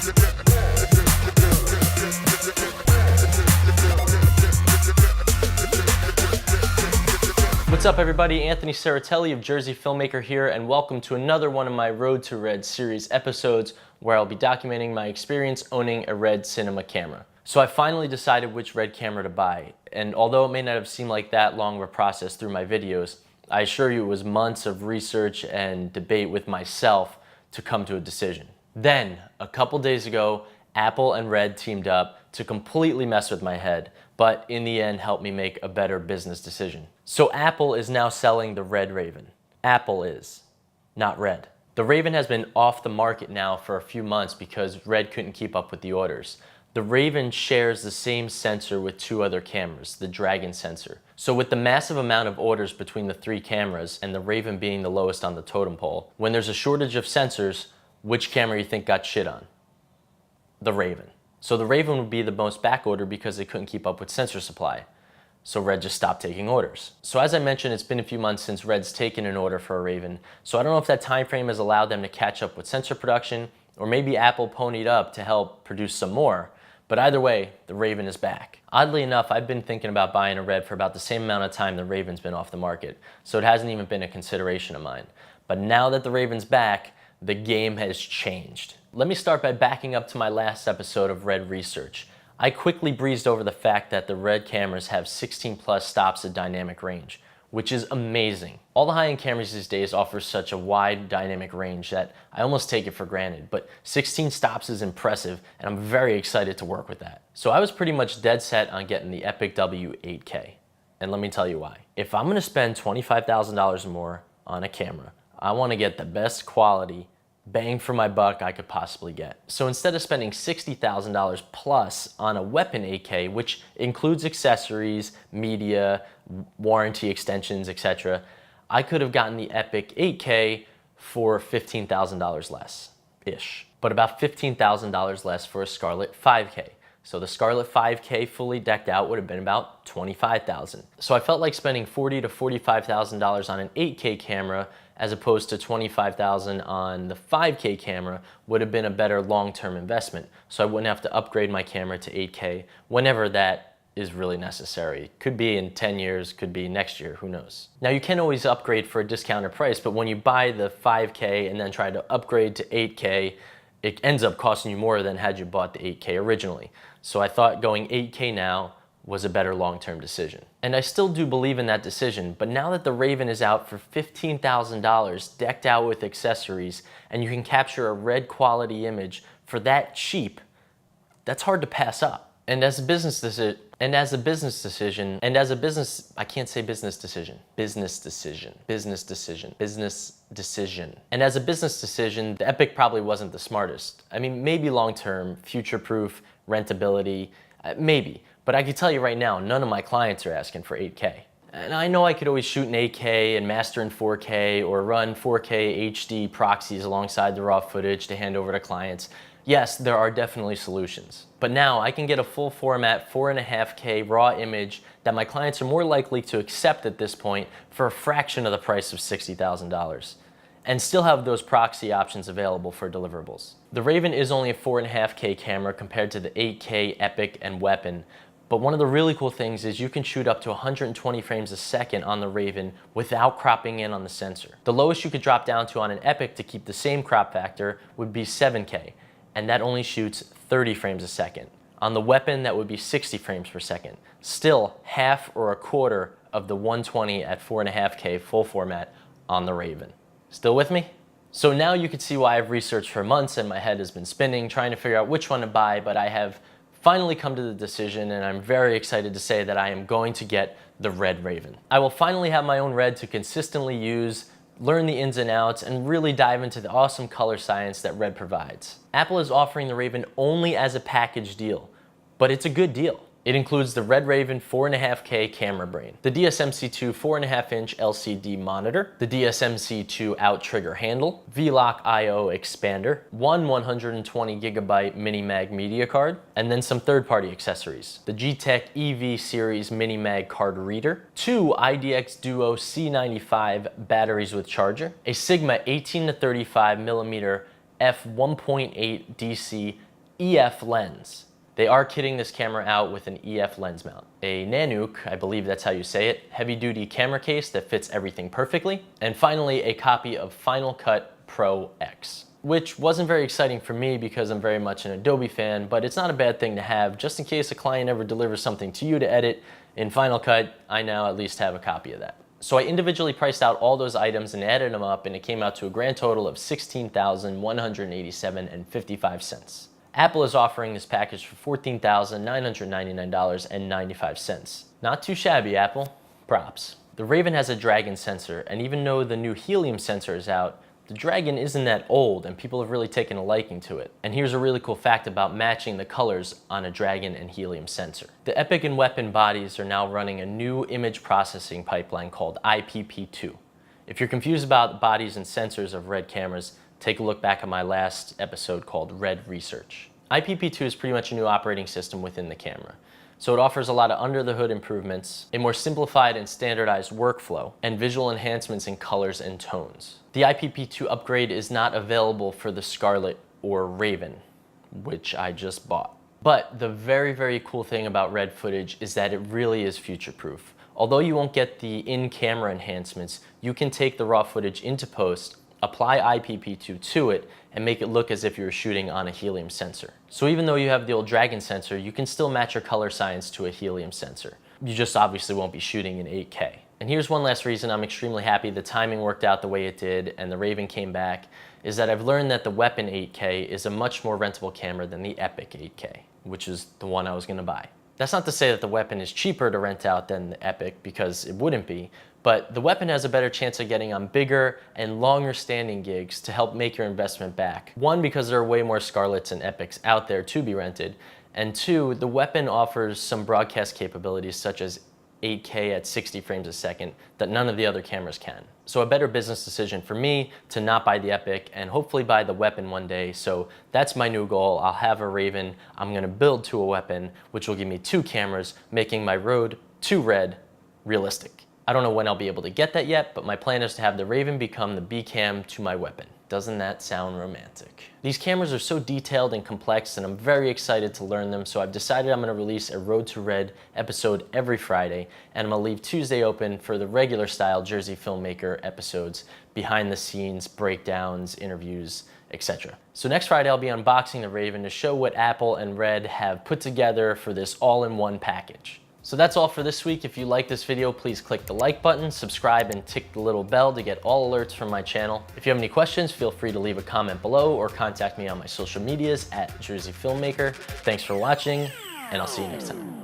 What's up everybody, Anthony Serratelli of Jersey Filmmaker here, and welcome to another one of my Road to Red series episodes where I'll be documenting my experience owning a Red cinema camera. So I finally decided which Red camera to buy, and although it may not have seemed like that long of a process through my videos, I assure you it was months of research and debate with myself to come to a decision. Then, a couple days ago, Apple and Red teamed up to completely mess with my head, but in the end helped me make a better business decision. So Apple is now selling the Red Raven. Apple is, not Red. The Raven has been off the market now for a few months because Red couldn't keep up with the orders. The Raven shares the same sensor with two other cameras, the Dragon sensor. So with the massive amount of orders between the three cameras and the Raven being the lowest on the totem pole, when there's a shortage of sensors, which camera you think got shit on? The Raven. So the Raven would be the most back order because they couldn't keep up with sensor supply. So Red just stopped taking orders. So as I mentioned, it's been a few months since Red's taken an order for a Raven. So I don't know if that time frame has allowed them to catch up with sensor production, or maybe Apple ponied up to help produce some more. But either way, the Raven is back. Oddly enough, I've been thinking about buying a Red for about the same amount of time the Raven's been off the market. So it hasn't even been a consideration of mine. But now that the Raven's back, the game has changed. Let me start by backing up to my last episode of Red Research. I quickly breezed over the fact that the Red cameras have 16 plus stops of dynamic range, which is amazing. All the high-end cameras these days offer such a wide dynamic range that I almost take it for granted, but 16 stops is impressive and I'm very excited to work with that. So I was pretty much dead set on getting the Epic W 8K, and let me tell you why. If I'm gonna spend $25,000 or more on a camera, I wanna get the best quality bang for my buck I could possibly get. So instead of spending $60,000 plus on a weapon 8K, which includes accessories, media, warranty extensions, etc., I could have gotten the Epic 8K for $15,000 less-ish, but about $15,000 less for a Scarlett 5K. So the Scarlett 5K fully decked out would have been about $25,000. So I felt like spending $40,000 to $45,000 on an 8K camera as opposed to $25,000 on the 5K camera would have been a better long-term investment. So I wouldn't have to upgrade my camera to 8K whenever that is really necessary. Could be in 10 years, could be next year, who knows. Now you can always upgrade for a discounted price, but when you buy the 5K and then try to upgrade to 8K, it ends up costing you more than had you bought the 8K originally. So I thought going 8K now was a better long-term decision. And I still do believe in that decision, but now that the Raven is out for $15,000, decked out with accessories, and you can capture a Red quality image for that cheap, that's hard to pass up. And as a business decision, and as a business decision, I can't say business decision, business decision. And as a business decision, the Epic probably wasn't the smartest. I mean, maybe long-term, future-proof, rentability, maybe. But I can tell you right now, none of my clients are asking for 8K. And I know I could always shoot in 8K and master in 4K or run 4K HD proxies alongside the raw footage to hand over to clients. Yes, there are definitely solutions. But now I can get a full format 4.5K raw image that my clients are more likely to accept at this point for a fraction of the price of $60,000. And still have those proxy options available for deliverables. The Raven is only a 4.5K camera compared to the 8K Epic and Weapon, but one of the really cool things is you can shoot up to 120 frames a second on the Raven without cropping in on the sensor. The lowest you could drop down to on an Epic to keep the same crop factor would be 7K, and that only shoots 30 frames a second. On the Weapon, that would be 60 frames per second. Still half or a quarter of the 120 at 4.5K full format on the Raven. Still with me? So now you can see why I've researched for months and my head has been spinning trying to figure out which one to buy, but I have finally come to the decision and I'm very excited to say that I am going to get the Red Raven. I will finally have my own Red to consistently use, learn the ins and outs, and really dive into the awesome color science that Red provides. Apple is offering the Raven only as a package deal, but it's a good deal. It includes the Red Raven 4.5K camera brain, the DSMC2 4.5-inch LCD monitor, the DSMC2 out trigger handle, V-Lock I/O expander, one 120GB mini mag media card, and then some third-party accessories. The G-Tech EV series mini mag card reader, two IDX Duo C95 batteries with charger, a Sigma 18 to 35mm f1.8 DC EF lens. They are kitting this camera out with an EF lens mount. A Nanook, I believe that's how you say it, heavy-duty camera case that fits everything perfectly. And finally, a copy of Final Cut Pro X, which wasn't very exciting for me because I'm very much an Adobe fan, but it's not a bad thing to have just in case a client ever delivers something to you to edit in Final Cut. I now at least have a copy of that. So I individually priced out all those items and added them up, and it came out to a grand total of $16,187.55. Apple is offering this package for $14,999.95. Not too shabby, Apple. Props. The Raven has a Dragon sensor, and even though the new helium sensor is out, the Dragon isn't that old and people have really taken a liking to it. And here's a really cool fact about matching the colors on a Dragon and helium sensor. The Epic and Weapon bodies are now running a new image processing pipeline called IPP2. If you're confused about the bodies and sensors of RED cameras, take a look back at my last episode called RED Research. IPP2 is pretty much a new operating system within the camera. So it offers a lot of under-the-hood improvements, a more simplified and standardized workflow, and visual enhancements in colors and tones. The IPP2 upgrade is not available for the Scarlett or Raven, which I just bought. But the very, very cool thing about RED footage is that it really is future-proof. Although you won't get the in-camera enhancements, you can take the raw footage into post, apply IPP2 to it, and make it look as if you were shooting on a helium sensor. So even though you have the old Dragon sensor, you can still match your color science to a helium sensor. You just obviously won't be shooting in 8K. And here's one last reason I'm extremely happy the timing worked out the way it did and the Raven came back, is that I've learned that the Weapon 8K is a much more rentable camera than the Epic 8K, which is the one I was gonna buy. That's not to say that the Weapon is cheaper to rent out than the Epic, because it wouldn't be, but the Weapon has a better chance of getting on bigger and longer standing gigs to help make your investment back. One, because there are way more Scarletts and Epics out there to be rented, and two, the Weapon offers some broadcast capabilities such as 8K at 60 frames a second that none of the other cameras can. So a better business decision for me to not buy the Epic and hopefully buy the Weapon one day. So that's my new goal. I'll have a Raven, I'm gonna build to a Weapon, which will give me 2 cameras, making my road to RED realistic. I don't know when I'll be able to get that yet, but my plan is to have the Raven become the B cam to my Weapon. Doesn't that sound romantic? These cameras are so detailed and complex, and I'm very excited to learn them, so I've decided I'm gonna release a Road to RED episode every Friday, and I'm gonna leave Tuesday open for the regular style Jersey Filmmaker episodes, behind the scenes, breakdowns, interviews, etc. So next Friday I'll be unboxing the Raven to show what Apple and RED have put together for this all-in-one package. So that's all for this week. If you like this video, please click the like button, subscribe, and tick the little bell to get all alerts from my channel. If you have any questions, feel free to leave a comment below or contact me on my social medias at Jersey Filmmaker. Thanks for watching, and I'll see you next time.